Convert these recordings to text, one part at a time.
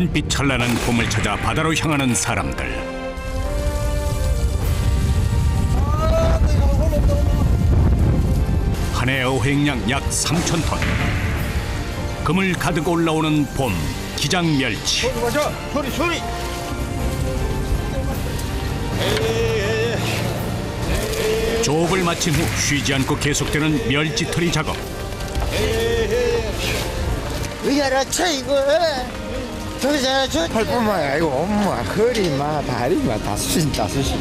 은빛 찬란한 봄을 찾아 바다로 향하는 사람들. 한 해 어획량 약 3,000톤. 그물 가득 올라오는 봄, 기장 멸치. 소리. 조업을 마친 후 쉬지 않고 계속되는 멸치털이 작업. 이거라쳐 이거. 저기서 저 팔뿐만 아니고 엄마 허리마 다리마 다 쑤신다 쑤시.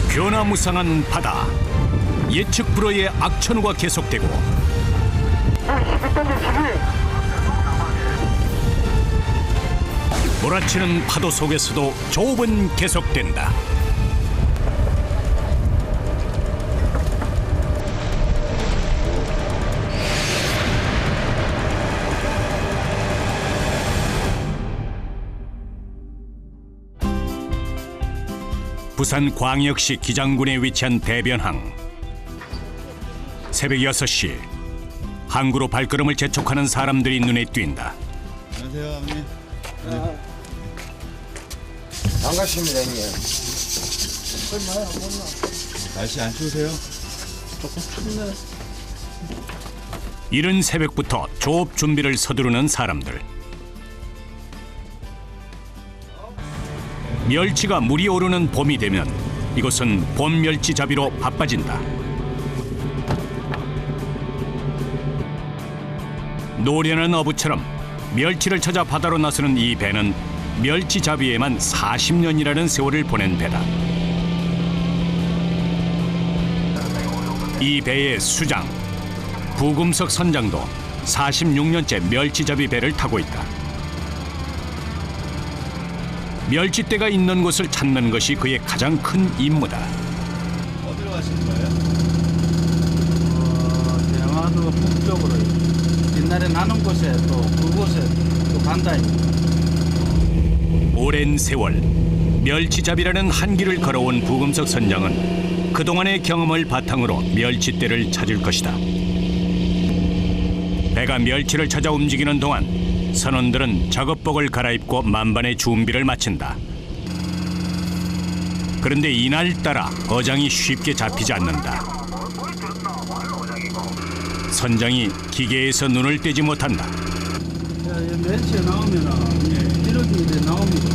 변화무쌍한 바다. 예측 불허의 악천후가 계속되고 몰아치는 파도 속에서도 조업은 계속된다. 부산 광역시 기장군에 위치한 대변항. 새벽 6시 항구로 발걸음을 재촉하는 사람들이 눈에 띈다. 안녕하세요, 아버님. 반갑습니다 형님. 날씨 안 추우세요? 이른 새벽부터 조업 준비를 서두르는 사람들. 멸치가 물이 오르는 봄이 되면 이곳은 봄 멸치 잡이로 바빠진다. 노련한 어부처럼 멸치를 찾아 바다로 나서는 이 배는 멸치 잡이에만 40년이라는 세월을 보낸 배다. 이 배의 수장, 부금석 선장도 46년째 멸치 잡이 배를 타고 있다. 멸치떼가 있는 곳을 찾는 것이 그의 가장 큰 임무다. 어디로 가시는 거예요? 대화도 북쪽으로 옛날에 나는 곳에 또 그곳에 또 간다. 오랜 세월 멸치잡이라는 한 길을 걸어온 부금석 선장은 그동안의 경험을 바탕으로 멸치떼를 찾을 것이다. 배가 멸치를 찾아 움직이는 동안 선원들은 작업복을 갈아입고 만반의 준비를 마친다. 그런데 이날따라 어장이 쉽게 잡히지 않는다. 선장이 기계에서 눈을 떼지 못한다. 멸치에 나오면은 기록이 나옵니다.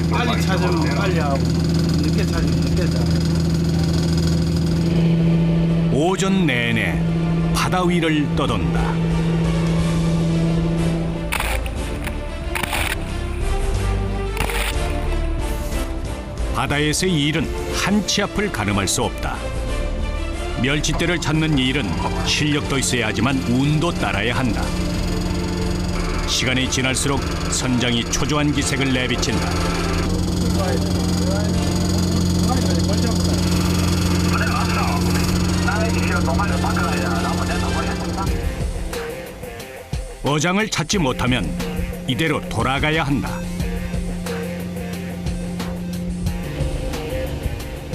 빨리 찾으면 빨리 하고 늦게 찾으면 늦게 찾고. 오전 내내 바다 위를 떠돈다. 바다에서의 일은 한치 앞을 가늠할 수 없다. 멸치떼를 찾는 일은 실력도 있어야 하지만 운도 따라야 한다. 시간이 지날수록 선장이 초조한 기색을 내비친다. 어장을 찾지 못하면 이대로 돌아가야 한다.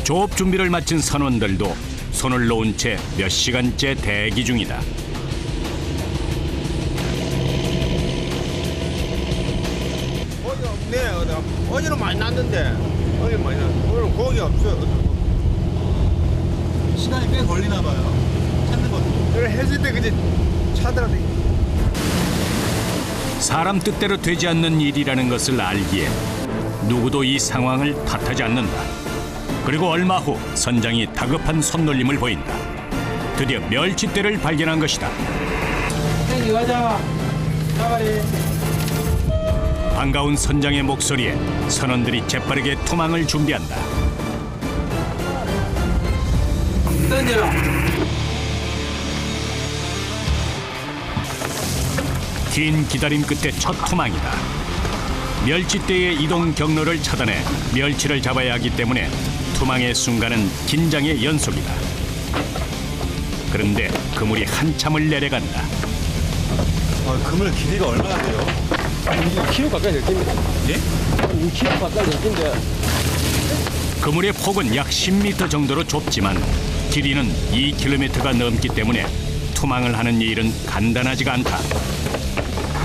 조업 준비를 마친 선원들도 손을 놓은 채 몇 시간째 대기 중이다. 고기 없네. 어제는 많이 났는데 고기 많이 났. 오늘 고기 없어. 시간이 꽤 걸리나 봐요. 찾는 것도. 그래 했을 때 그제 차더라도. 사람 뜻대로 되지 않는 일이라는 것을 알기에 누구도 이 상황을 탓하지 않는다. 그리고 얼마 후 선장이 다급한 손놀림을 보인다. 드디어 멸치떼를 발견한 것이다. 형이 가자. 가봐리. 반가운 선장의 목소리에 선원들이 재빠르게 투망을 준비한다. 던져라. 긴 기다림 끝에 첫 투망이다. 멸치떼의 이동 경로를 차단해 멸치를 잡아야 하기 때문에 투망의 순간은 긴장의 연속이다. 그런데 그물이 한참을 내려간다. 그물 길이가 얼마나 돼요? 2kg 가까이 될 텐데. 예? 2kg 가까이 될 텐데. 그물의 폭은 약 10m 정도로 좁지만 길이는 2km가 넘기 때문에 투망을 하는 일은 간단하지가 않다.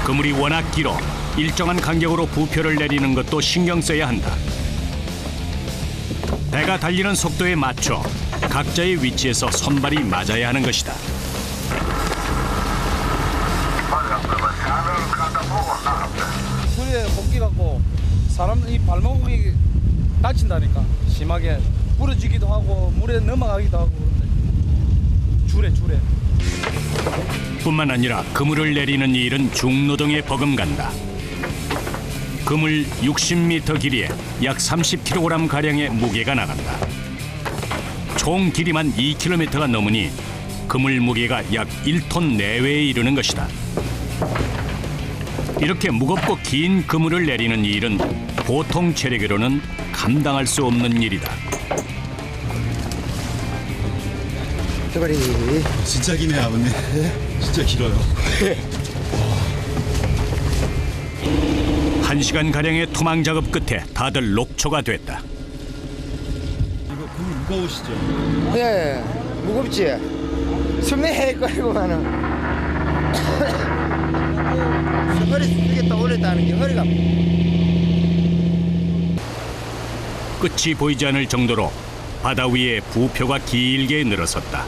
그물이 워낙 길어 일정한 간격으로 부표를 내리는 것도 신경 써야 한다. 배가 달리는 속도에 맞춰 각자의 위치에서 선발이 맞아야 하는 것이다. 물에 공기 갖고 사람 이 발목이 다친다니까 심하게 부러지기도 하고 물에 넘어가기도 하고 그런데 줄에 뿐만 아니라 그물을 내리는 일은 중노동에 버금간다. 그물 60m 길이에 약 30kg 가량의 무게가 나간다. 총 길이만 2km가 넘으니 그물 무게가 약 1톤 내외에 이르는 것이다. 이렇게 무겁고 긴 그물을 내리는 일은 보통 체력으로는 감당할 수 없는 일이다. 저거리. 진짜 기네 아버님. 진짜 길어요. 1시간 가량의 투망 작업 끝에 다들 녹초가 됐다. 이거 그물 무거우시죠? 예, 무겁지? 숨이 해거리고만은. 허리 숙이겠다 올렸다는 게 허리가. 끝이 보이지 않을 정도로 바다 위에 부표가 길게 늘어섰다.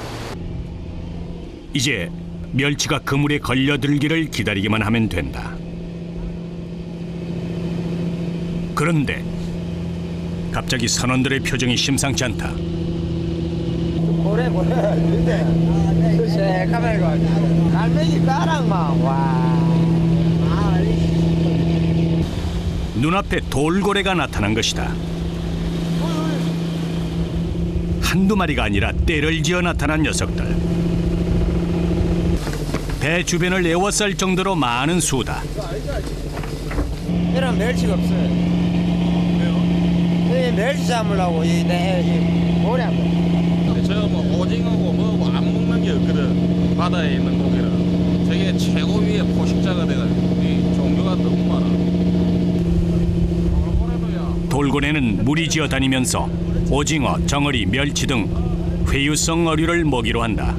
이제 멸치가 그물에 걸려들기를 기다리기만 하면 된다. 그런데 갑자기 선원들의 표정이 심상치 않다. 보래. 글쎄, 가만히 갈매기 까랑만 와. 눈앞에 돌고래가 나타난 것이다. 한두 마리가 아니라 떼를 지어 나타난 녀석들. 배 주변을 에워쌀 정도로 많은 수다. 이런 멸치가 없어요. 왜요? 이 멸치 잡으려고 이 모래 한 번. 저 뭐 오징어고 뭐고 안 먹는 게 없거든. 바다에 있는 고기는 저게 최고 위의 포식자가 돼가지고 이 종류가 너무 많아. 돌고래는 무리 지어 다니면서 오징어, 정어리, 멸치 등 회유성 어류를 먹이로 한다.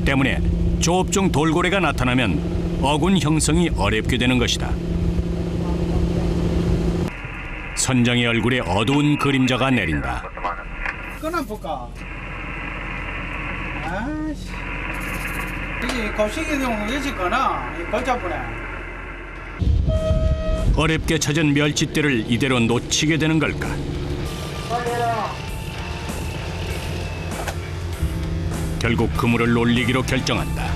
때문에 조업중 돌고래가 나타나면 어군 형성이 어렵게 되는 것이다. 선장의 얼굴에 어두운 그림자가 내린다. 끊어볼까? 아이씨 이게 거시기 경우 일찍 거나 걸잡으네. 어렵게 찾은 멸치떼를 이대로 놓치게 되는 걸까? 결국 그물을 올리기로 결정한다.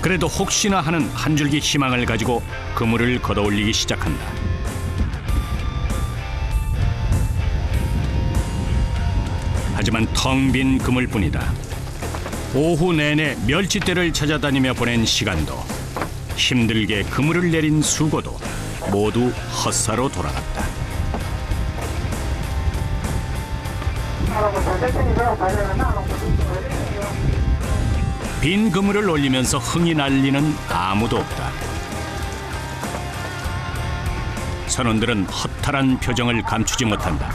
그래도 혹시나 하는 한 줄기 희망을 가지고 그물을 걷어올리기 시작한다. 하지만 텅 빈 그물뿐이다. 오후 내내 멸치떼를 찾아다니며 보낸 시간도 힘들게 그물을 내린 수고도 모두 헛사로 돌아갔다. 빈 그물을 올리면서 흥이 날리는 아무도 없다. 선원들은 허탈한 표정을 감추지 못한다.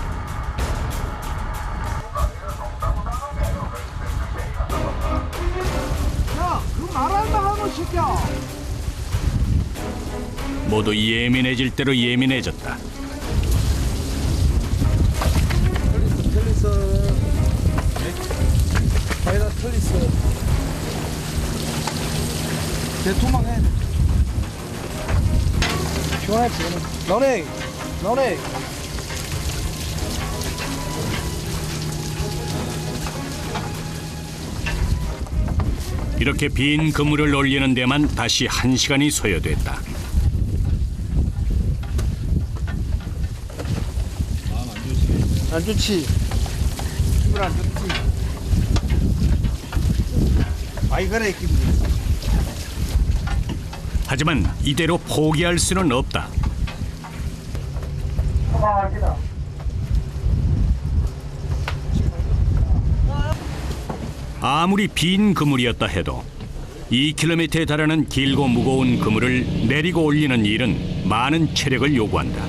모두 예민해질 대로 예민해졌다. 거기다 틀리스 대투망해. 시원하지. 너네 이렇게 빈 그물을 올리는 데만 다시 1시간이 소요됐다. 안 좋지. 이걸 안 좋지. 아이 그래 기분. 하지만 이대로 포기할 수는 없다. 아무리 빈 그물이었다 해도 2km에 달하는 길고 무거운 그물을 내리고 올리는 일은 많은 체력을 요구한다.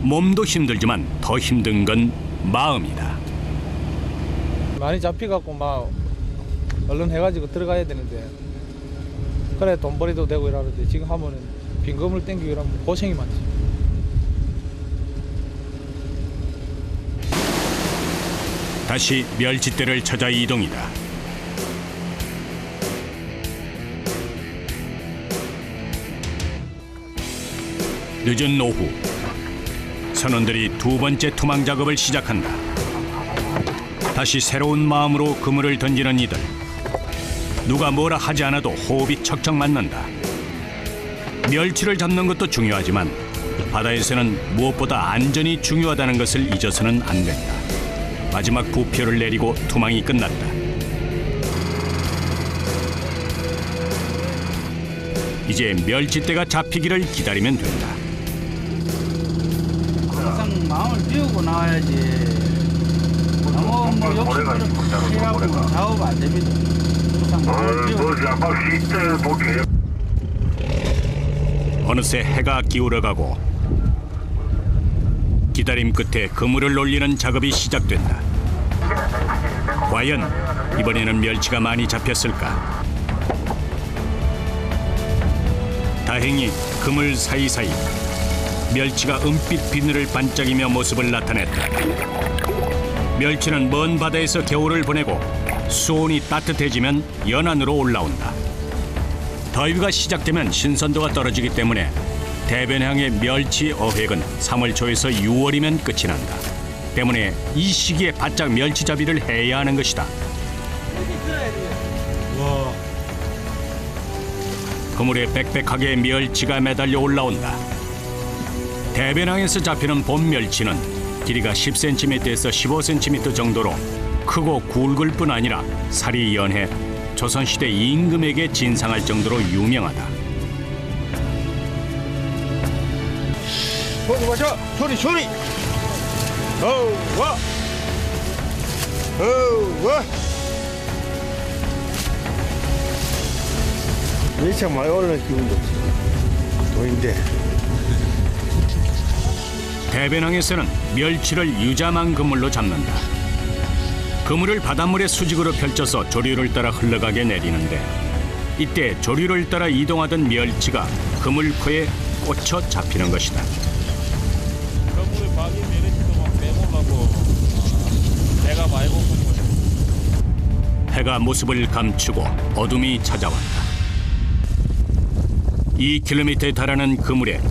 몸도 힘들지만 더 힘든 건 마음이다. 많이 잡혀갖고 막 얼른 해가지고 들어가야 되는데 그래 돈벌이도 되고 이러는데 지금 하면은 빈금을 땡기고 이러면 고생이 많지. 다시 멸치대를 찾아 이동이다. 늦은 오후, 선원들이 두 번째 투망 작업을 시작한다. 다시 새로운 마음으로 그물을 던지는 이들. 누가 뭐라 하지 않아도 호흡이 척척 맞는다. 멸치를 잡는 것도 중요하지만 바다에서는 무엇보다 안전이 중요하다는 것을 잊어서는 안 된다. 마지막 부표를 내리고 투망이 끝났다. 이제 멸치대가 잡히기를 기다리면 된다. 항상 마음을 비우고 나와야지. 너무 뭐 욕심을 해가지고 작업 안 됩니다. 항상 마음을 비우고. 어느새 해가 기울어가고 기다림 끝에 그물을 올리는 작업이 시작된다. 과연 이번에는 멸치가 많이 잡혔을까? 다행히 그물 사이사이 멸치가 은빛 비늘을 반짝이며 모습을 나타냈다. 멸치는 먼 바다에서 겨울을 보내고 수온이 따뜻해지면 연안으로 올라온다. 더위가 시작되면 신선도가 떨어지기 때문에 대변양의 멸치 어획은 3월 초에서 6월이면 끝이 난다. 때문에 이 시기에 바짝 멸치잡이를 해야 하는 것이다. 와, 그물에 빽빽하게 멸치가 매달려 올라온다. 대변양에서 잡히는 봄 멸치는 길이가 10cm에서 15cm 정도로 크고 굵을 뿐 아니라 살이 연해 조선시대 임금에게 진상할 정도로 유명하다. 소리 마셔! 소리! 와! 와! 멸치가 많이 올라오는 기분도 도인데. 대변항에서는 멸치를 유자망 그물로 잡는다. 그물을 바닷물의 수직으로 펼쳐서 조류를 따라 흘러가게 내리는데 이때 조류를 따라 이동하던 멸치가 그물코에 꽂혀 잡히는 것이다. 그물에 박이 내리치도 막 빼보려고 배가 많이 고픈 거죠. 해가 모습을 감추고 어둠이 찾아왔다. 2km에 달하는 그물에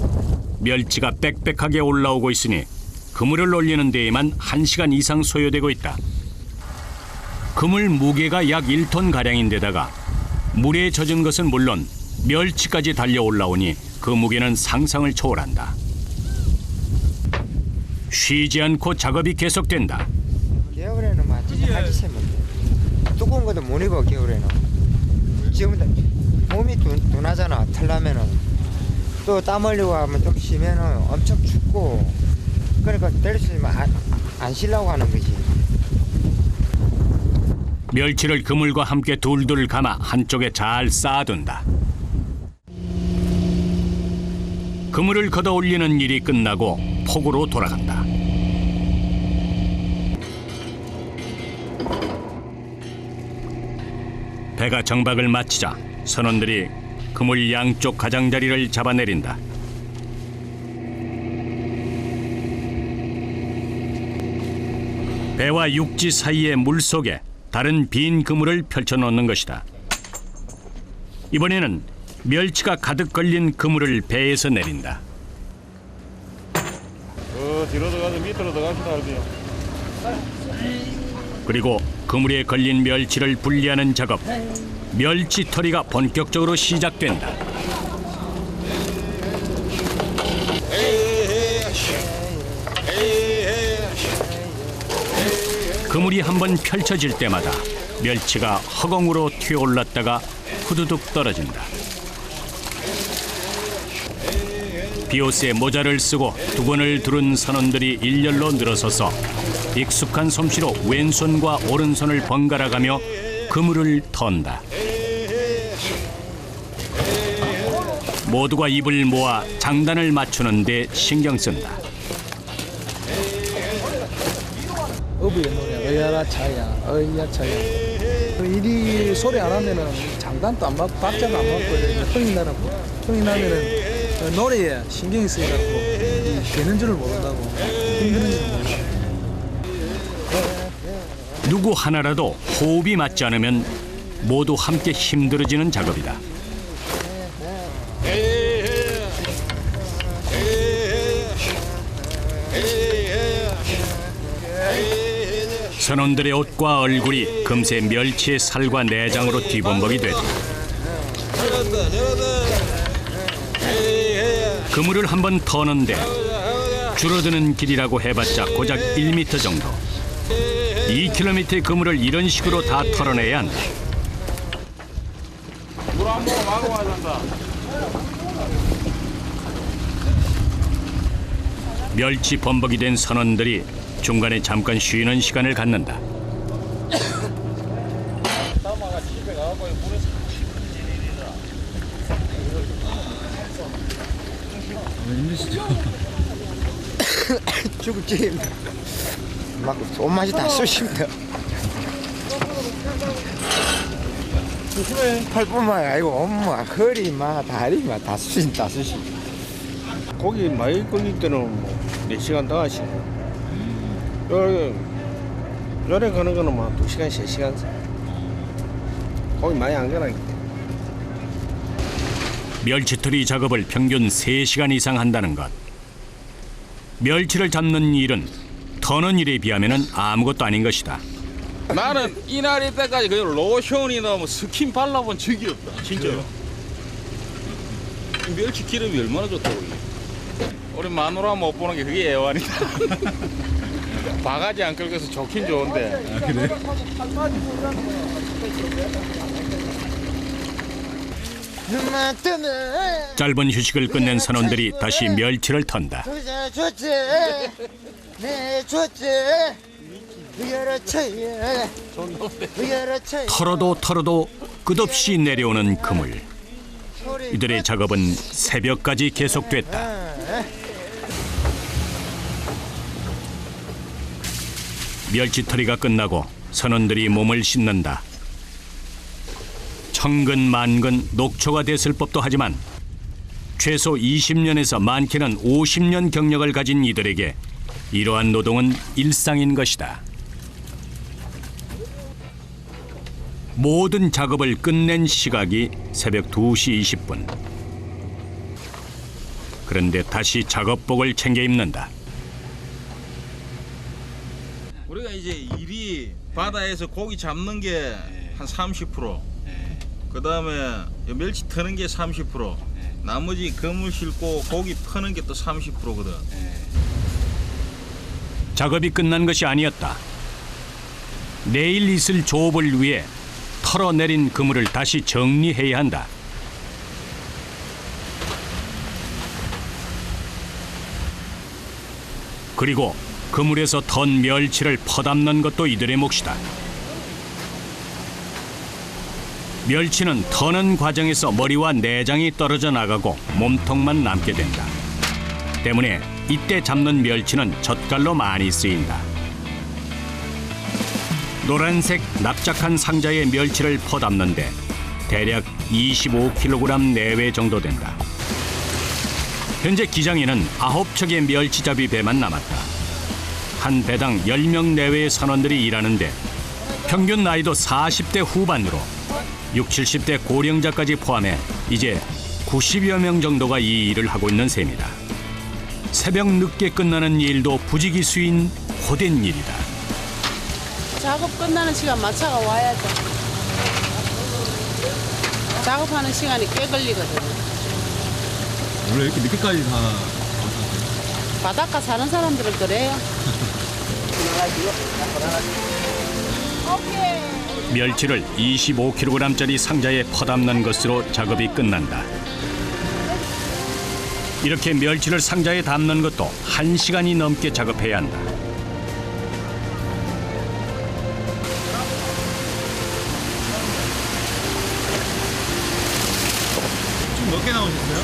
멸치가 빽빽하게 올라오고 있으니 그물을 올리는 데에만 1시간 이상 소요되고 있다. 그물 무게가 약 1톤가량인데다가 물에 젖은 것은 물론 멸치까지 달려 올라오니 그 무게는 상상을 초월한다. 쉬지 않고 작업이 계속된다. 겨울에는 막 하기 싫으면 두꺼운 것도 못 입어. 겨울에는 지금 몸이 둔하잖아. 털나면은 또 땀 흘리고 하면 좀 쉬면은 엄청 춥고 그러니까 될 수 있으면 안 쉬려고 하는 거지. 멸치를 그물과 함께 둘둘 감아 한쪽에 잘 쌓아둔다. 그물을 걷어 올리는 일이 끝나고 폭우로 돌아간다. 배가 정박을 마치자 선원들이 그물 양쪽 가장자리를 잡아내린다. 배와 육지 사이의 물속에 다른 빈 그물을 펼쳐놓는 것이다. 이번에는 멸치가 가득 걸린 그물을 배에서 내린다. 뒤로 들어가서 밑으로 들어갑시다 할게요. 그리고 그물에 걸린 멸치를 분리하는 작업, 멸치 털이가 본격적으로 시작된다. 그물이 한번 펼쳐질 때마다 멸치가 허공으로 튀어올랐다가 후두둑 떨어진다. 비옷에 모자를 쓰고 두건을 두른 선원들이 일렬로 늘어서서 익숙한 솜씨로 왼손과 오른손을 번갈아가며 그물을 턴다. 모두가 입을 모아 장단을 맞추는 데 신경 쓴다. 어부의 노래 어야라 차야 어야 차야. 일이 소리 안 하면은 장단도 안 맞고 박자도 안 맞고 흥이 나면은 노래에 신경이 쓰여갖고 되는 줄을 모른다고 힘드는 줄 몰라. 누구 하나라도 호흡이 맞지 않으면 모두 함께 힘들어지는 작업이다. 선원들의 옷과 얼굴이 금세 멸치의 살과 내장으로 뒤범벅이 됐다. 그물을 한번 터는데 줄어드는 길이라고 해봤자 고작 1m 정도. 2km의 그물을 이런 식으로 다 털어내야 한다. 물 한 모금 마고 와야 된다. 멸치 범벅이 된 선원들이 중간에 잠깐 쉬는 시간을 갖는다. 힘드시죠? 죽을지 막 손맛이 다 쑤십니다. 팔뿐만 아니고 온몸 허리 막 다리 막 다 쑤신다 쑤시. 고기 많이 걸릴 때는 뭐 4시간 더 하시고 요래 거는 거는 뭐 2시간, 3시간 고기 많이 안 걸어있기 때문에. 멸치털이 작업을 평균 3시간 이상 한다는 것. 멸치를 잡는 일은 터는 일에 비하면 아무것도 아닌 것이다. 나는 이날이 때까지 그 로션이나 뭐 스킨 발라본 적이 없다. 진짜로. 이 멸치 기름이 얼마나 좋다고. 이게. 우리 마누라 못 보는 게 그게 애환이다. 바가지 안 긁어서 좋긴 좋은데. 아, 그래? 눈만 뜨면 짧은 휴식을 끝낸 선원들이 다시 멸치를 턴다. 좋지 네 좋지 여러 차야 털어도 끝없이 내려오는 그물. 이들의 작업은 새벽까지 계속됐다. 멸치털이가 끝나고 선원들이 몸을 씻는다. 천근만근 녹초가 됐을 법도 하지만 최소 20년에서 많게는 50년 경력을 가진 이들에게 이러한 노동은 일상인 것이다. 모든 작업을 끝낸 시각이 새벽 2시 20분. 그런데 다시 작업복을 챙겨 입는다. 우리가 이제 일이 바다에서 고기 잡는 게 한 30%, 그 다음에 멸치 터는 게 30%, 나머지 그물 싣고 고기 터는 게 또 30%거든. 작업이 끝난 것이 아니었다. 내일 있을 조업을 위해 털어내린 그물을 다시 정리해야 한다. 그리고 그물에서 턴 멸치를 퍼담는 것도 이들의 몫이다. 멸치는 터는 과정에서 머리와 내장이 떨어져 나가고 몸통만 남게 된다. 때문에 이때 잡는 멸치는 젓갈로 많이 쓰인다. 노란색 납작한 상자에 멸치를 퍼담는데 대략 25kg 내외 정도 된다. 현재 기장에는 9척의 멸치잡이 배만 남았다. 한 배당 10명 내외의 선원들이 일하는데 평균 나이도 40대 후반으로 60, 70대 고령자까지 포함해 이제 90여 명 정도가 이 일을 하고 있는 셈이다. 새벽 늦게 끝나는 일도 부지기수인 고된 일이다. 작업 끝나는 시간 마차가 와야죠. 작업하는 시간이 꽤 걸리거든요. 원래 이렇게 늦게까지 다 바닷가 사는 사람들은 그래요. 멸치를 25kg짜리 상자에 퍼담는 것으로 작업이 끝난다. 이렇게 멸치를 상자에 담는 것도 1시간이 넘게 작업해야 한다. 좀 몇 개 나오셨어요?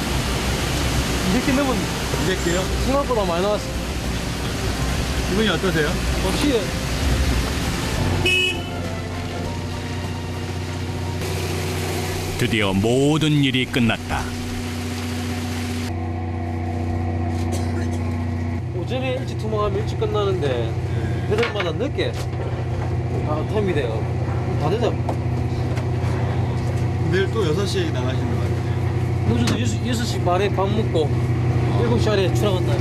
200개 넘은 200개요? 생각보다 많이 나왔어. 기분이 어떠세요? 혹시 드디어 모든 일이 끝났다. 오전에 일찍 투망하면 일찍 끝나는데 배달마다 늦게 다 텀이 돼요. 다 되죠? 내일 또 6시에 나가시는 거 같아요. 늦어도 6시 반에 밥 먹고 7시 안에 출항한다.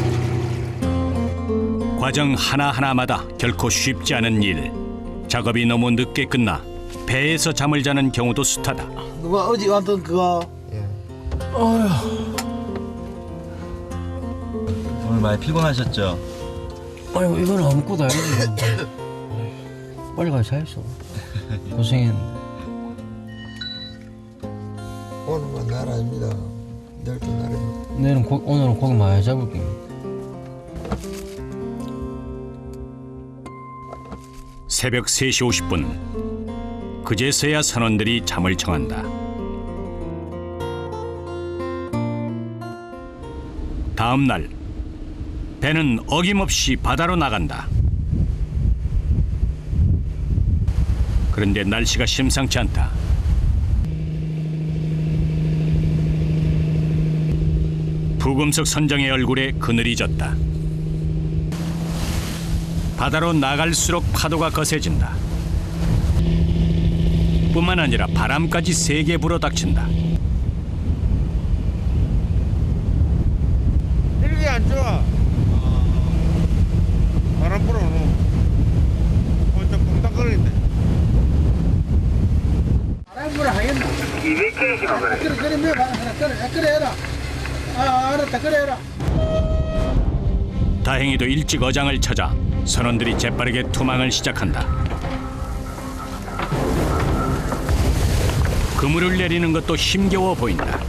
과정 하나하나마다 결코 쉽지 않은 일. 작업이 너무 늦게 끝나 배에서 잠을 자는 경우도 숱하다. 누가 어제 왔던 그거 오늘 많이 피곤하셨죠? 아이고 이거는 아무것도 아니지. 빨리 가서 자있어. 고생했는데. 오늘은 날 아닙니다. 내일도 날입니다. 내일은 오늘은 고기 많이 잡을게. 새벽 3시 50분. 그제서야 선원들이 잠을 청한다. 다음 날 배는 어김없이 바다로 나간다. 그런데 날씨가 심상치 않다. 부금석 선장의 얼굴에 그늘이 졌다. 바다로 나갈수록 파도가 거세진다. 뿐만 아니라 바람까지 세게 불어닥친다. 일기 안 좋아. 바람 불어오노. 혼자 꽁닥거리는데. 바람 불어 하겠나? 200km 그래. 그래 매 바람 하나 그래 해라. 알았다 그래 해라. 다행히도 일찍 어장을 찾아 선원들이 재빠르게 투망을 시작한다. 그물을 내리는 것도 힘겨워 보인다.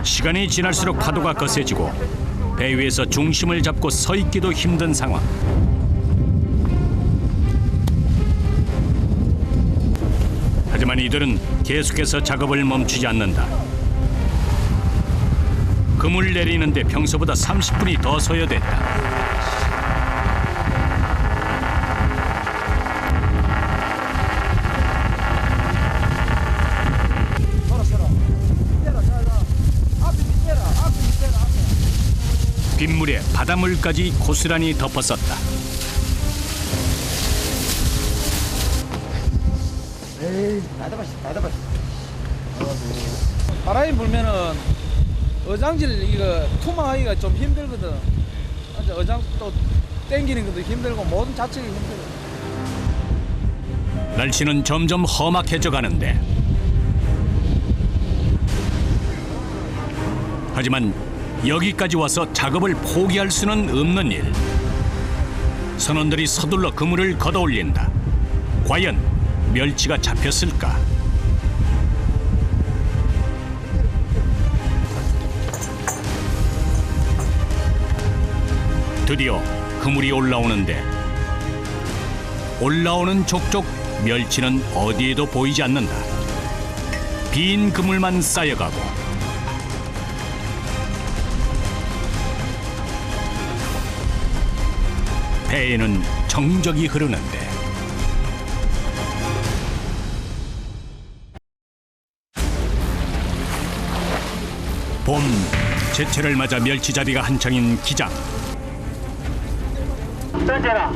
시간이 지날수록 파도가 거세지고 배 위에서 중심을 잡고 서 있기도 힘든 상황. 하지만 이들은 계속해서 작업을 멈추지 않는다. 그물 내리는데 평소보다 30분이 더 소요됐다. 빗물에 바닷물까지 고스란히 덮었었다. 에이, 나도 봤어. 바람이 불면은 어장질 이거 투망하기가 좀 힘들거든. 이제 어장 또 땡기는 것도 힘들고 모든 자체가 힘들어. 날씨는 점점 험악해져 가는데 하지만 여기까지 와서 작업을 포기할 수는 없는 일. 선원들이 서둘러 그물을 걷어올린다. 과연 멸치가 잡혔을까? 드디어 그물이 올라오는데 올라오는 족족 멸치는 어디에도 보이지 않는다. 빈 그물만 쌓여가고 배에는 정적이 흐르는데 봄 제철을 맞아 멸치잡이가 한창인 기장. 던져라.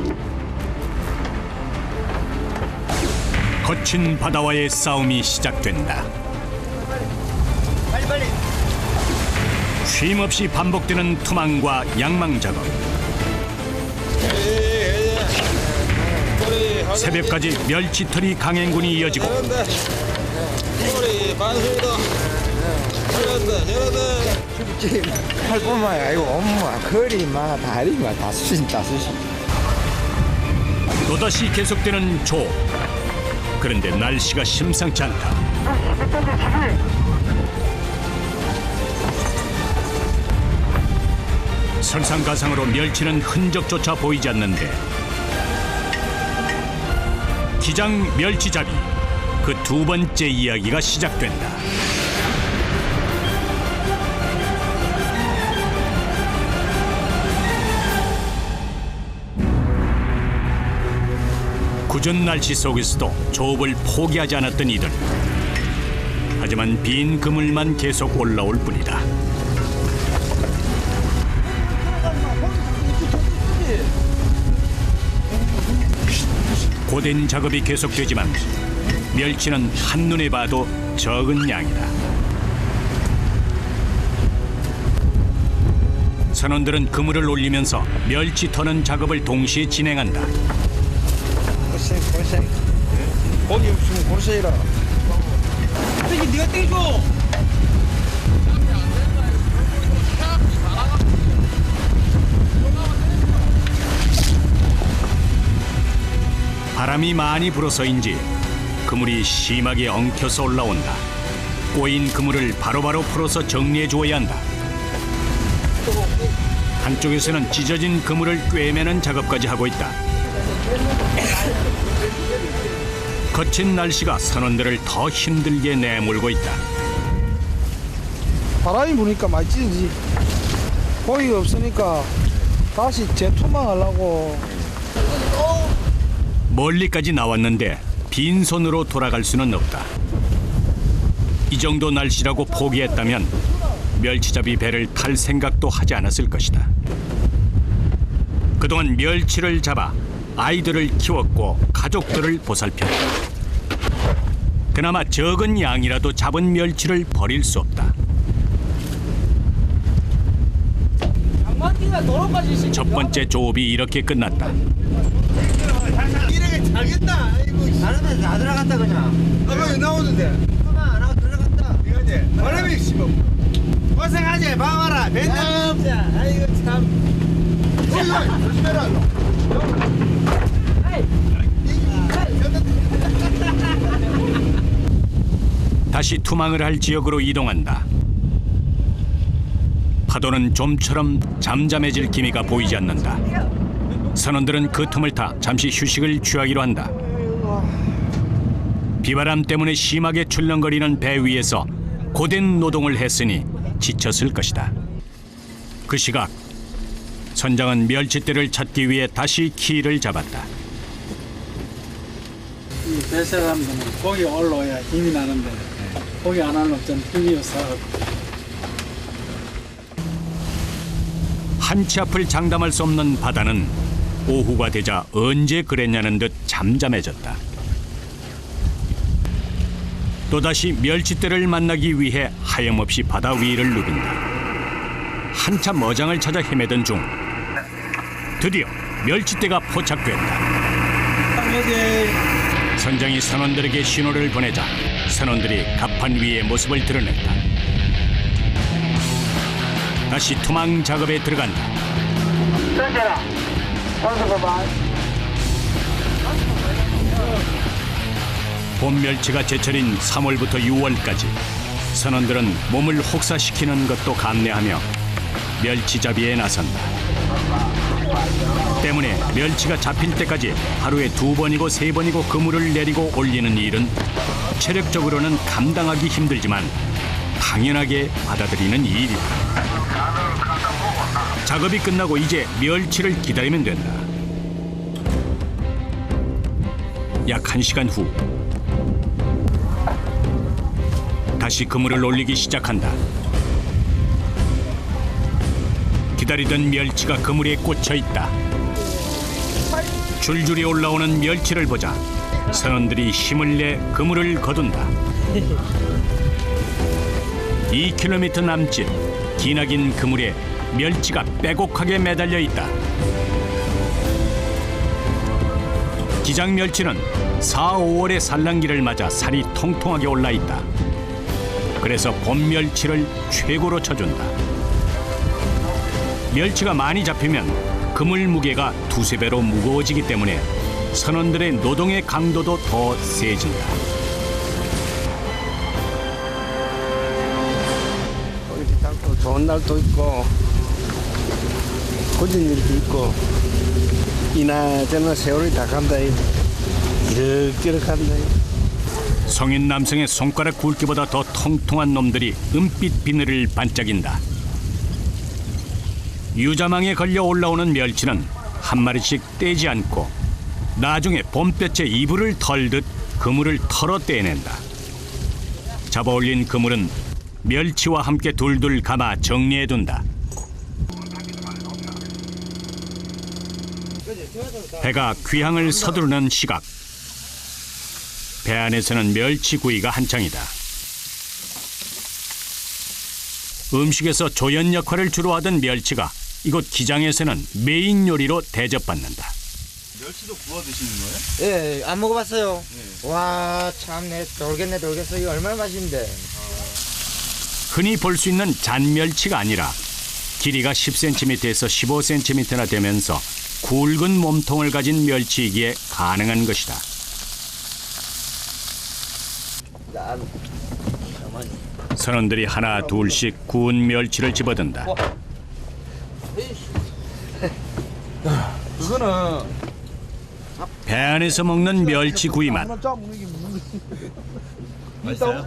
거친 바다와의 싸움이 시작된다. 빨리. 쉼없이 반복되는 투망과 양망 작업. 새벽까지 멸치털이 강행군이 이어지고 우리 반수이다. 잘한다. 팔뿐만 아니고 엄마, 거리만, 다리만 다 쑤신다. 또다시 계속되는 조. 그런데 날씨가 심상치 않다. 설상가상으로 멸치는 흔적조차 보이지 않는데 기장 멸치잡이 그 두 번째 이야기가 시작된다. 굳은 날씨 속에서도 조업을 포기하지 않았던 이들. 하지만 빈 그물만 계속 올라올 뿐이다. 고된 작업이 계속되지만 멸치는 한눈에 봐도 적은 양이다. 선원들은 그물을 올리면서 멸치 터는 작업을 동시에 진행한다. 고생. 고기 없으면 고생이라. 저기 네가 땡겨. 바람이 많이 불어서인지 그물이 심하게 엉켜서 올라온다. 꼬인 그물을 바로바로 풀어서 정리해 주어야 한다. 한쪽에서는 찢어진 그물을 꿰매는 작업까지 하고 있다. 거친 날씨가 선원들을 더 힘들게 내몰고 있다. 바람이 부니까 많이 찢어지. 고기가 없으니까 다시 재투망하려고. 멀리까지 나왔는데 빈손으로 돌아갈 수는 없다. 이 정도 날씨라고 포기했다면 멸치잡이 배를 탈 생각도 하지 않았을 것이다. 그동안 멸치를 잡아 아이들을 키웠고 가족들을 보살폈다. 그나마 적은 양이라도 잡은 멸치를 버릴 수 없다. 첫 번째 조업이 이렇게 끝났다. 이렇게 자겠다. 아이고, 다르면 다 들어갔다 그냥. 아까 나오는데. 그만 나 들어갔다. 이거 이제 바람이 씹어. 고생하지 봐봐라. 맨날 진짜. 아이고 참. 조심해라. 다시 투망을 할 지역으로 이동한다. 파도는 좀처럼 잠잠해질 기미가 보이지 않는다. 선원들은 그 틈을 타 잠시 휴식을 취하기로 한다. 비바람 때문에 심하게 출렁거리는 배 위에서 고된 노동을 했으니 지쳤을 것이다. 그 시각 선장은 멸치떼를 찾기 위해 다시 키를 잡았다. 이 배색하면 고기 올라와야 힘이 나는데 고기 안 하는 좀 힘이 없어. 한치 앞을 장담할 수 없는 바다는 오후가 되자 언제 그랬냐는 듯 잠잠해졌다. 또다시 멸치떼를 만나기 위해 하염없이 바다 위를 누빈다. 한참 어장을 찾아 헤매던 중 드디어 멸치떼가 포착됐다. 선장이 선원들에게 신호를 보내자 선원들이 갑판 위의 모습을 드러냈다. 다시 투망 작업에 들어간다. 던져라. 던져봐봐. 봄 멸치가 제철인 3월부터 6월까지 선원들은 몸을 혹사시키는 것도 감내하며 멸치잡이에 나선다. 때문에 멸치가 잡힐 때까지 하루에 2번이고 3번이고 그물을 내리고 올리는 일은 체력적으로는 감당하기 힘들지만 당연하게 받아들이는 일이다. 작업이 끝나고 이제 멸치를 기다리면 된다. 약 1시간 후 다시 그물을 올리기 시작한다. 기다리던 멸치가 그물에 꽂혀 있다. 줄줄이 올라오는 멸치를 보자 선원들이 힘을 내 그물을 거둔다. 2km 남짓 기나긴 그물에 멸치가 빼곡하게 매달려 있다. 기장 멸치는 4, 5월의 산란기를 맞아 살이 통통하게 올라 있다. 그래서 봄 멸치를 최고로 쳐준다. 멸치가 많이 잡히면 그물 무게가 2~3배로 무거워지기 때문에 선원들의 노동의 강도도 더 세진다. 좋은 날도 있고 굳은 일도 있고 이나저나 세월이 다 간다. 이렇게 간다. 성인 남성의 손가락 굵기보다 더 통통한 놈들이 은빛 비늘을 반짝인다. 유자망에 걸려 올라오는 멸치는 한 마리씩 떼지 않고 나중에 봄볕에 이불을 털듯 그물을 털어 떼낸다. 잡아올린 그물은 멸치와 함께 둘둘 감아 정리해둔다. 배가 귀향을 서두르는 시각. 배 안에서는 멸치구이가 한창이다. 음식에서 조연 역할을 주로 하던 멸치가 이곳 기장에서는 메인 요리로 대접받는다. 멸치도 구워 드시는 거예요? 예, 안 먹어봤어요. 와, 참내 돌겠어. 이거 얼마나 맛있는데. 흔히 볼 수 있는 잔멸치가 아니라 길이가 10cm에서 15cm나 되면서 굵은 몸통을 가진 멸치이기에 가능한 것이다. 선원들이 하나 둘씩 구운 멸치를 집어든다. 그거는 배 안에서 먹는 멸치 구이 맛. 맛있어요?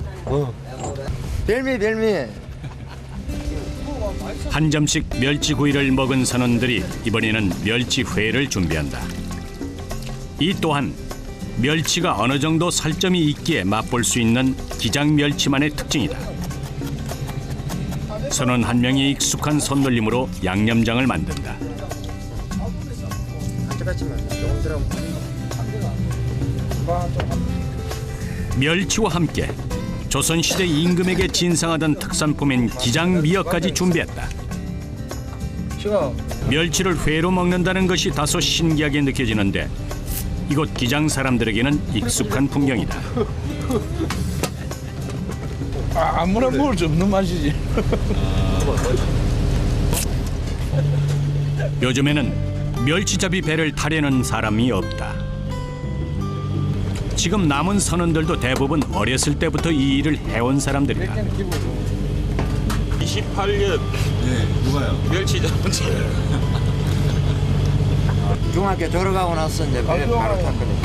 별미. 한 점씩 멸치 구이를 먹은 선원들이 이번에는 멸치 회를 준비한다. 이 또한 멸치가 어느 정도 살점이 있기에 맛볼 수 있는 기장 멸치만의 특징이다. 선원 한 명이 익숙한 손놀림으로 양념장을 만든다. 멸치와 함께 조선시대 임금에게 진상하던 특산품인 기장 미역까지 준비했다. 멸치를 회로 먹는다는 것이 다소 신기하게 느껴지는데 이곳 기장 사람들에게는 익숙한 풍경이다. 아무나 먹을 수 없는 맛이지. 요즘에는 멸치잡이 배를 타려는 사람이 없다. 지금 남은 선원들도 대부분 어렸을 때부터 이 일을 해온 사람들이다. 28년 네, 누가요? 멸치 잡은 지. 중학교 졸업하고 나서 이제 배 바로 탔거든요.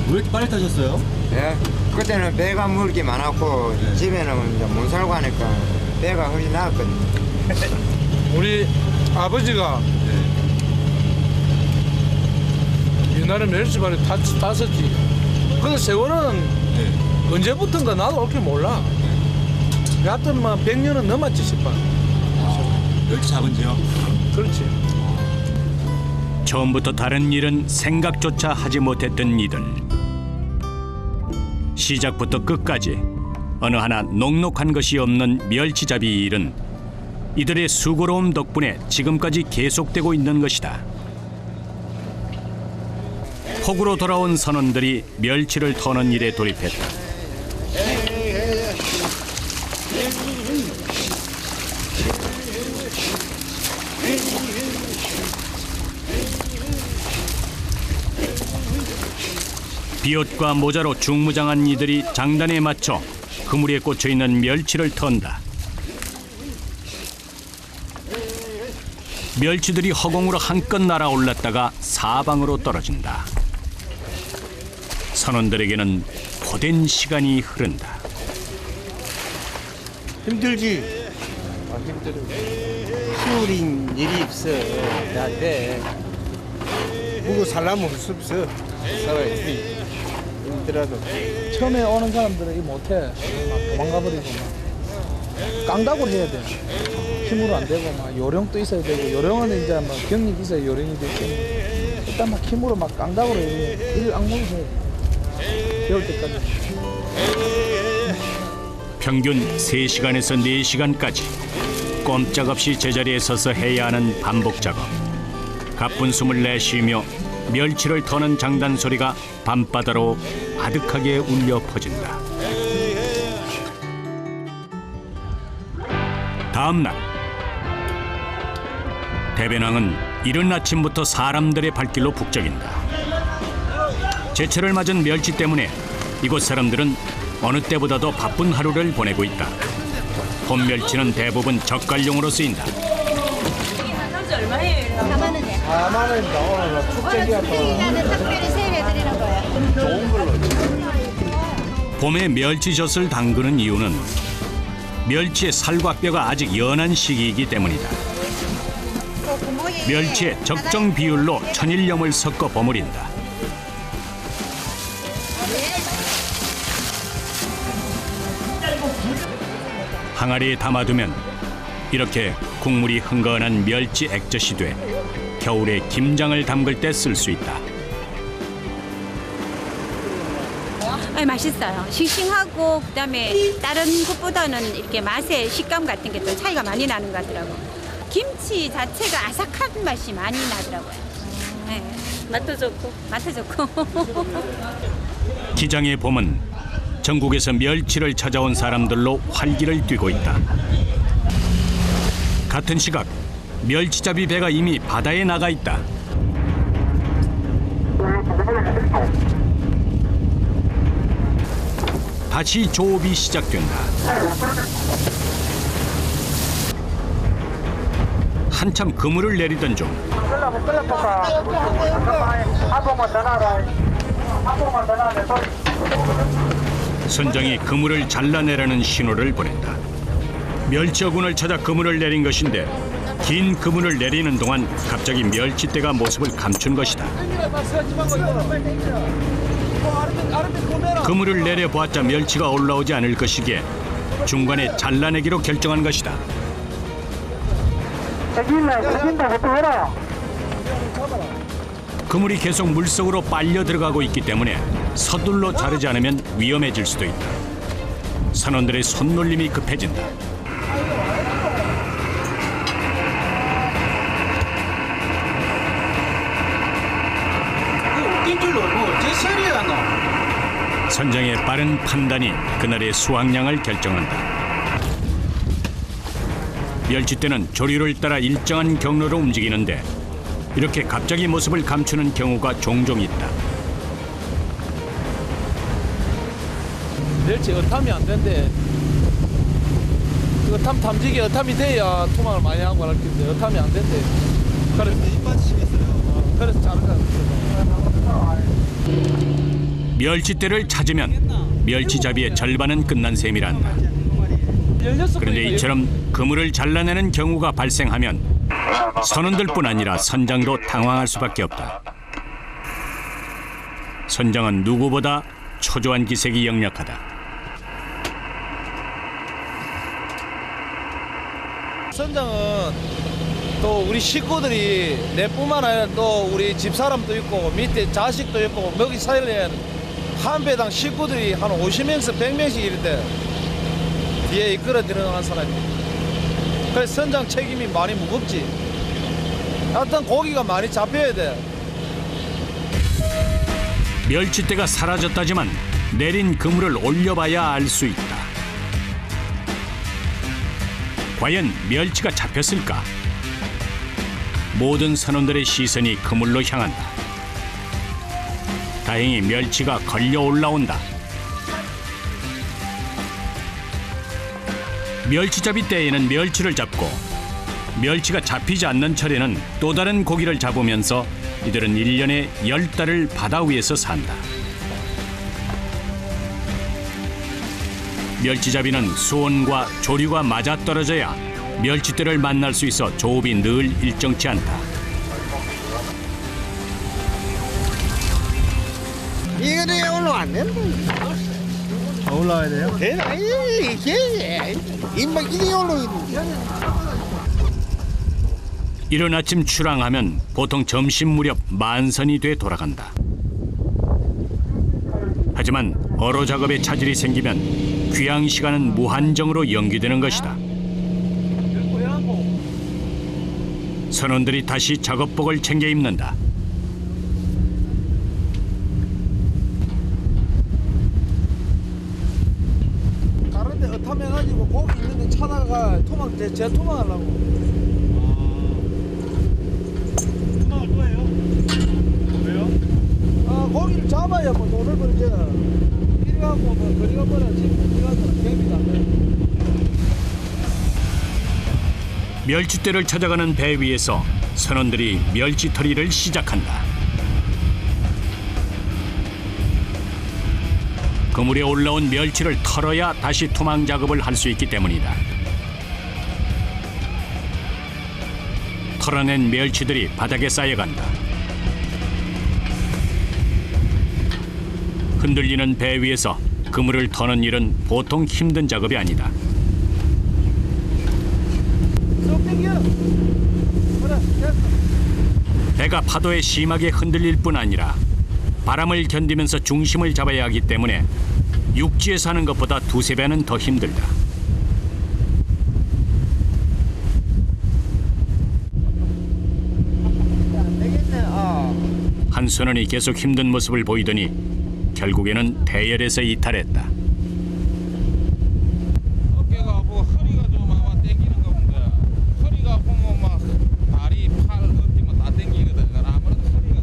왜 이렇게 빨리 타셨어요? 예. 그때는 배가 물기 많았고 집에는 이제 못 살고 하니까 배가 훨씬 나았거든요. 우리 아버지가 옛날에 멸치발에 탔었지. 근데 세월은 언제부턴가 나도 그렇게 몰라. 여하튼 뭐 100년은 넘었지 싶어. 멸치 잡은 지요? 그렇지. 처음부터 다른 일은 생각조차 하지 못했던 이들. 시작부터 끝까지 어느 하나 녹록한 것이 없는 멸치잡이 일은 이들의 수고로움 덕분에 지금까지 계속되고 있는 것이다. 폭우로 돌아온 선원들이 멸치를 터는 일에 돌입했다. 비옷과 모자로 중무장한 이들이 장단에 맞춰 그물에 꽂혀있는 멸치를 턴다. 멸치들이 허공으로 한껏 날아올랐다가 사방으로 떨어진다. 선원들에게는 고된 시간이 흐른다. 힘들지? 힘들어. 쉬운 일이 없어. 나한테 먹고 살라면 할 수 없어. 살아야지. 힘들어도. 처음에 오는 사람들은 이 못해. 막 도망가 버리고 막 깡다구를 해야 돼. 힘으로 안 되고 막 요령도 있어야 되고 요령은 이제 막 경력이 있어야 요령이 되지. 일단 막 힘으로 막 깡다구를 해야 돼. 일 악물고 해야 돼. 배울 때까지. 평균 3시간에서 4시간까지 꼼짝없이 제자리에 서서 해야 하는 반복 작업. 가쁜 숨을 내쉬며 멸치를 터는 장단 소리가 밤바다로 아득하게 울려 퍼진다. 다음 날 대변왕은 이른 아침부터 사람들의 발길로 북적인다. 제철을 맞은 멸치 때문에 이곳 사람들은 어느 때보다도 바쁜 하루를 보내고 있다. 봄 멸치는 대부분 젓갈용으로 쓰인다. 한지 얼마예요? 4만 원이야. 4만 원입니다. 오늘 축제기가 나는 특별히 세일해드리는 거야. 좋은 걸로. 봄에 멸치젓을 담그는 이유는 멸치의 살과 뼈가 아직 연한 시기이기 때문이다. 멸치에 적정 비율로 천일염을 섞어 버무린다. 항아리에 담아두면 이렇게 국물이 흥건한 멸치 액젓이 돼 겨울에 김장을 담글 때 쓸 수 있다. 맛있어요. 싱싱하고 그다음에 다른 것보다는 이렇게 맛의 식감 같은 게 좀 차이가 많이 나는 것 같더라고요. 김치 자체가 아삭한 맛이 많이 나더라고요. 네. 맛도 좋고. 기장의 봄은 전국에서 멸치를 찾아온 사람들로 활기를 띠고 있다. 같은 시각 멸치잡이 배가 이미 바다에 나가 있다. 다시 조업이 시작된다. 한참 그물을 내리던 중 선장이 그물을 잘라내라는 신호를 보낸다. 멸치어군을 찾아 그물을 내린 것인데 긴 그물을 내리는 동안 갑자기 멸치떼가 모습을 감춘 것이다. 그물을 내려보았자 멸치가 올라오지 않을 것이기에 중간에 잘라내기로 결정한 것이다. 그물이 계속 물속으로 빨려 들어가고 있기 때문에 서둘러 자르지 않으면 위험해질 수도 있다. 선원들의 손놀림이 급해진다. 선장의 빠른 판단이 그날의 수확량을 결정한다. 멸치떼는 조류를 따라 일정한 경로로 움직이는데 이렇게 갑자기 모습을 감추는 경우가 종종 있다. 멸치 어탐이 안 된대. 어탐 탐지기 어탐이 돼야 토막을 많이 하고 할 텐데 어탐이 안 된대. 그래서 입 빠지시겠어요? 그래서 자르자. 멸치떼를 찾으면 멸치잡이의 절반은 끝난 셈이란다. 그런데 이처럼 그물을 잘라내는 경우가 발생하면 선원들뿐 아니라 선장도 당황할 수밖에 없다. 선장은 누구보다 초조한 기색이 역력하다. 선장은 또 우리 식구들이 내뿐만 아니라 또 우리 집사람도 있고 밑에 자식도 있고 먹이 살려야 한 배당 식구들이 한 50명에서 100명씩 이런데 뒤에 이끌어 들어가는 사람이. 그래서 선장 책임이 많이 무겁지. 하여튼 고기가 많이 잡혀야 돼. 멸치떼가 사라졌다지만 내린 그물을 올려봐야 알 수 있다. 과연 멸치가 잡혔을까? 모든 선원들의 시선이 그물로 향한다. 다행히 멸치가 걸려 올라온다. 멸치잡이 때에는 멸치를 잡고 멸치가 잡히지 않는 철에는 또 다른 고기를 잡으면서 이들은 1년에 10달을 바다 위에서 산다. 멸치잡이는 수온과 조류가 맞아떨어져야 멸치떼를 만날 수 있어 조업이 늘 일정치 않다. 이거는 올라안 된다. 올라와야 돼요? 대나 이게 입만 이리 올라오는. 이른 아침 출항하면 보통 점심 무렵 만선이 돼 돌아간다. 하지만 어로 작업에 차질이 생기면 귀향 시간은 무한정으로 연기되는 것이다. 선원들이 다시 작업복을 챙겨 입는다. 다른데 어탐해가지고 고기 있는데 찾아가 토막 제 토막하려고. 토막할 거예요? 왜요? 아 고기를 잡아야 뭐 돈을 벌지. 이리 가고 뭐 거리가 멀어 지금 이리 가서 경비도 안 돼. 멸치떼를 찾아가는 배 위에서 선원들이 멸치털이를 시작한다. 그물에 올라온 멸치를 털어야 다시 토막 작업을 할 수 있기 때문이다. 털어낸 멸치들이 바닥에 쌓여간다. 흔들리는 배 위에서 그물을 터는 일은 보통 힘든 작업이 아니다. 배가 파도에 심하게 흔들릴 뿐 아니라 바람을 견디면서 중심을 잡아야 하기 때문에 육지에서 하는 것보다 두세 배는 더 힘들다. 한선원이 계속 힘든 모습을 보이더니 결국에는 대열에서 이탈했다. 어깨가 아프고 허리가 좀 아마 땡기는 거 본데 허리가 아프면 막 다리, 팔, 어깨만 다 땡기거든. 아무래도 허리가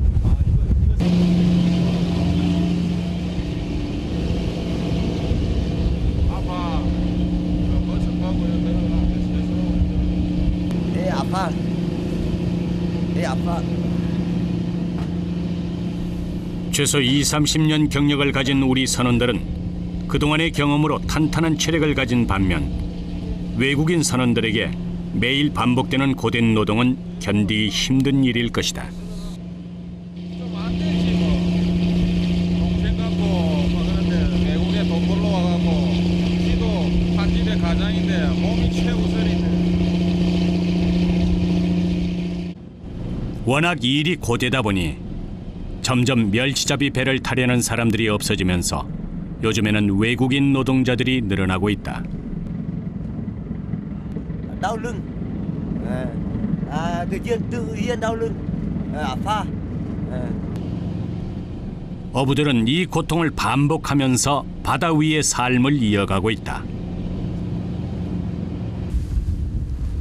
아파. 버스 타고 내려가면 애 아파. 애 아파. 최소 20-30년 경력을 가진 우리 선원들은 그동안의 경험으로 탄탄한 체력을 가진 반면 외국인 선원들에게 매일 반복되는 고된 노동은 견디기 힘든 일일 것이다. 좀 안 되지 뭐. 동생 갖고 뭐 그런데 외국에 돈 벌러 와갖고 지도 한집의 가장인데 몸이 최우선인데. 워낙 일이 고되다 보니 점점 멸치잡이 배를 타려는 사람들이 없어지면서 요즘에는 외국인 노동자들이 늘어나고 있다. Đau lưng. Tự nhiên đau lưng. 아파. 어부들은 이 고통을 반복하면서 바다 위의 삶을 이어가고 있다.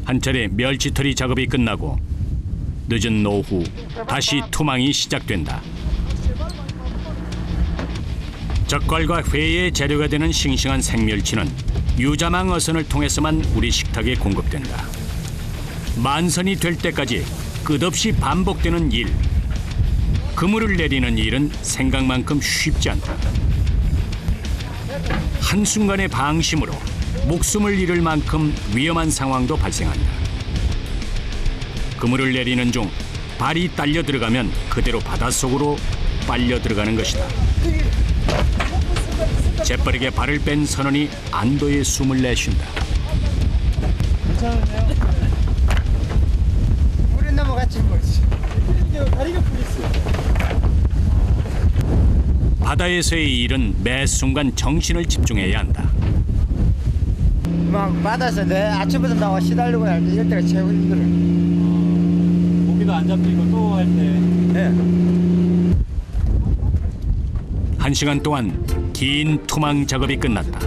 한철에 멸치털이 작업이 끝나고 늦은 오후 다시 투망이 시작된다. 젓갈과 회의 재료가 되는 싱싱한 생멸치는 유자망 어선을 통해서만 우리 식탁에 공급된다. 만선이 될 때까지 끝없이 반복되는 일. 그물을 내리는 일은 생각만큼 쉽지 않다. 한순간의 방심으로 목숨을 잃을 만큼 위험한 상황도 발생한다. 그물을 내리는 중 발이 딸려 들어가면 그대로 바닷속으로 빨려 들어가는 것이다. 재빠르게 발을 뺀 선원이 안도의 숨을 내쉰다. 물에 넘어갔지 뭐지. 다리가 풀렸어. 바다에서의 일은 매 순간 정신을 집중해야 한다. 막 바다에서 내 아침부터 나와 시달리고 할 때 이럴 때가 최고 힘들어. 고기도 안 잡히고 또 할 때. 1시간 동안 긴 투망 작업이 끝났다.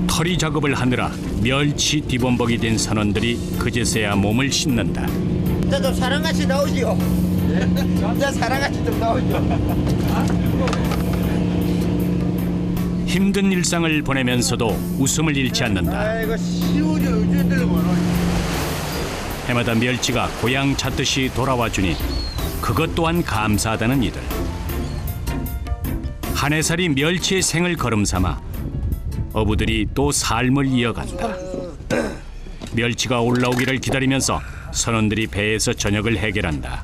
털이 작업을 하느라 멸치 뒤범벅이 된 선원들이 그제서야 몸을 씻는다. 좀 사랑같이 나오지요. 진짜 사랑같이 좀 나오죠. 힘든 일상을 보내면서도 웃음을 잃지 않는다. 아이고 시우지 어쩌들 모르. 해마다 멸치가 고향 찾듯이 돌아와 주니 그것 또한 감사하다는 이들. 한 해살이 멸치의 생을 걸음삼아 어부들이 또 삶을 이어간다. 멸치가 올라오기를 기다리면서 선원들이 배에서 저녁을 해결한다.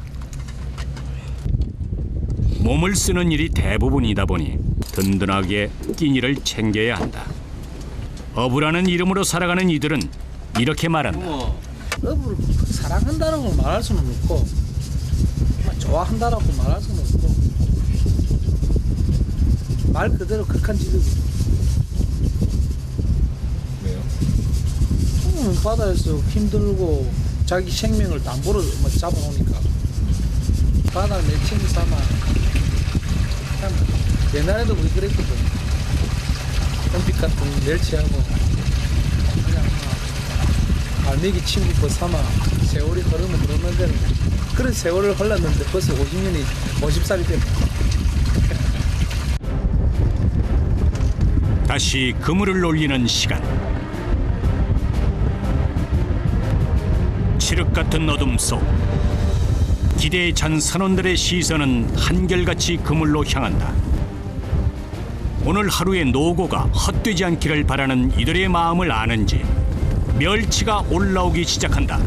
몸을 쓰는 일이 대부분이다 보니 든든하게 끼니를 챙겨야 한다. 어부라는 이름으로 살아가는 이들은 이렇게 말한다. 어부를 사랑한다라고 말할 수는 없고 좋아한다라고 말할 수는 없고 말 그대로 극한 직업이죠. 왜요? 바다에서 힘들고 자기 생명을 담보로 잡아오니까 바다 내친구 삼아 참 옛날에도 우리 그랬거든. 은빛 같은 멸치하고 그냥 갈매기 친구 삼아 세월이 흐르면 흐르는 대로 그런 세월을 흘렀는데 벌써 50년이 50살이 됐다. 다시 그물을 올리는 시간. 칠흑 같은 어둠 속 기대에 찬 선원들의 시선은 한결같이 그물로 향한다. 오늘 하루의 노고가 헛되지 않기를 바라는 이들의 마음을 아는지 멸치가 올라오기 시작한다.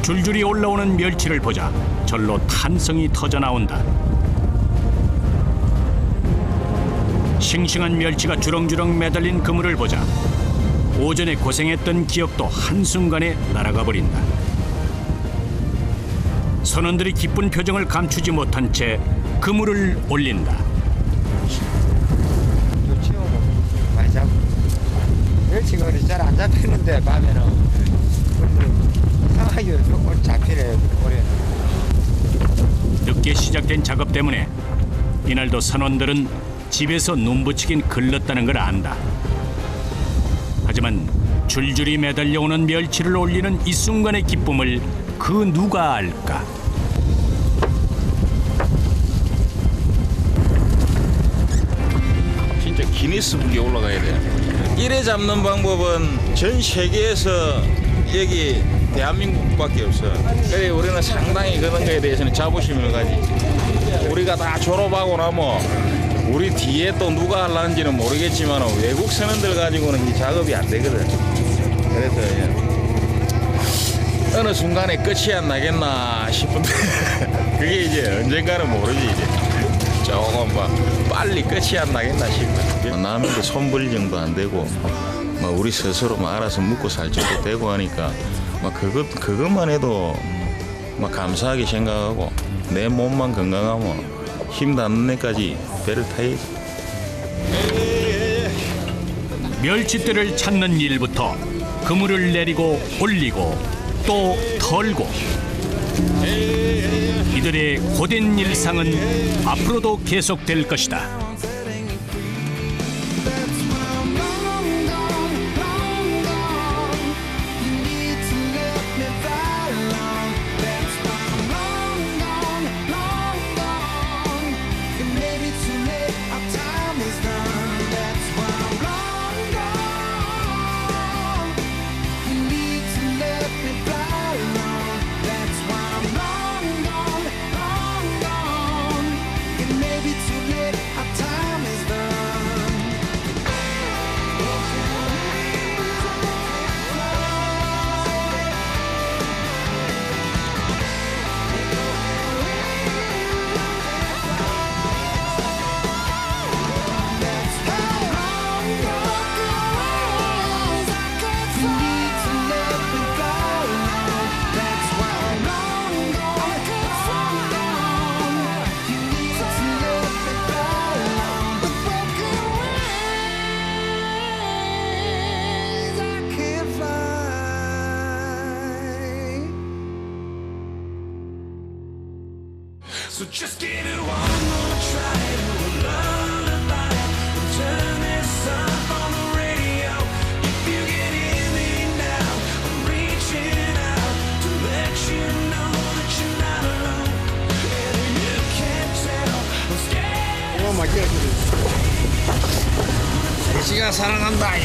줄줄이 올라오는 멸치를 보자 절로 탄성이 터져 나온다. 싱싱한 멸치가 주렁주렁 매달린 그물을 보자 오전에 고생했던 기억도 한순간에 날아가 버린다. 선원들이 기쁜 표정을 감추지 못한 채 그물을 올린다. 좋지요. 많이 잡고. 멸치가 잘 안 잡히는데 밤에는 이상하게 조금 잡히네요. 올해는. 늦게 시작된 작업 때문에 이날도 선원들은 집에서 눈부치긴 글렀다는 걸 안다. 하지만 줄줄이 매달려오는 멸치를 올리는 이 순간의 기쁨을 그 누가 알까? 진짜 기니스북에 올라가야 돼. 이래 잡는 방법은 전 세계에서 여기 대한민국밖에 없어. 그래 우리는 상당히 그런 거에 대해서는 자부심을 가지. 우리가 다 졸업하고 나면 우리 뒤에 또 누가 하려는지는 모르겠지만 외국 선원들 가지고는 이 작업이 안 되거든. 그래서 어느 순간에 끝이 안 나겠나 싶은데 그게 이제 언젠가는 모르지 이제. 조금 빨리 끝이 안 나겠나 싶어. 남에게 손벌 정도 안 되고 우리 스스로 알아서 먹고 살 정도 되고 하니까 그것만 해도 감사하게 생각하고 내 몸만 건강하면 힘 닿는 데까지 배를 타야지. 멸치대를 찾는 일부터 그물을 내리고 올리고 또 털고 이들의 고된 일상은 앞으로도 계속될 것이다. So just give it one more try to a lullaby. Turn this up on the radio. If you can hear me now, I'm reaching out to let you know that you're not alone. And you can't tell I'm scared. 오, 맛있게. 돼지가 사랑한다.